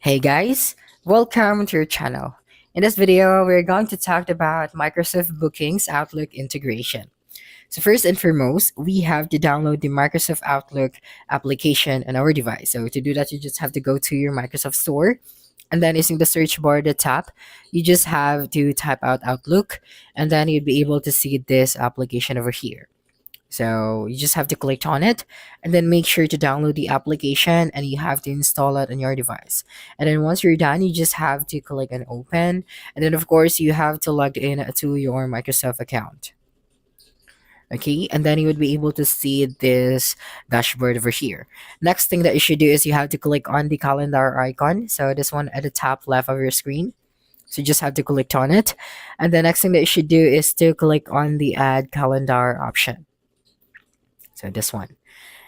Hey guys, welcome to your channel. In this video, we're going to talk about Microsoft Bookings Outlook integration. So first and foremost, we have to download the Microsoft Outlook application on our device. So to do that, you just have to go to your Microsoft Store and then using the search bar at the top, you just have to type out Outlook and then you'd be able to see this application over here. So you just have to click on it and then make sure to download the application and you have to install it on your device. And then once you're done, you just have to click on open. And then of course you have to log in to your Microsoft account. Okay, and then you would be able to see this dashboard over here. Next thing that you should do is you have to click on the calendar icon. So this one at the top left of your screen. So you just have to click on it. And the next thing that you should do is to click on the add calendar option. So this one.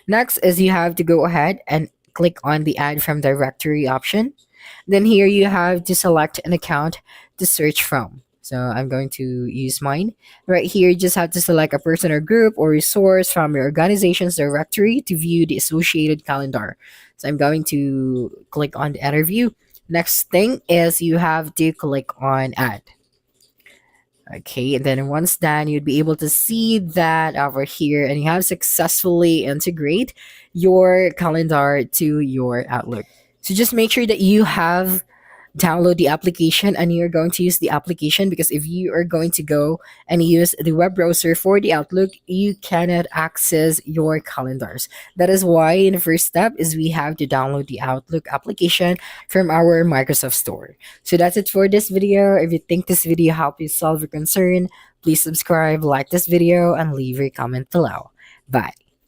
Next is you have to go ahead and click on the add from directory option. Then here you have to select an account to search from. So I'm going to use mine. Right here, you just have to select a person or group or resource from your organization's directory to view the associated calendar. So I'm going to click on the enter view. Next thing is you have to click on add. Okay, and then once done, you'd be able to see that over here, and you have successfully integrate your calendar to your Outlook. So just make sure that you have download the application and you're going to use the application, because if you are going to go and use the web browser for the Outlook, you cannot access your calendars. That is why in the first step is we have to download the Outlook application from our Microsoft Store. So that's it for this video. If you think this video helped you solve your concern, please subscribe, like this video, and leave your comment below. Bye.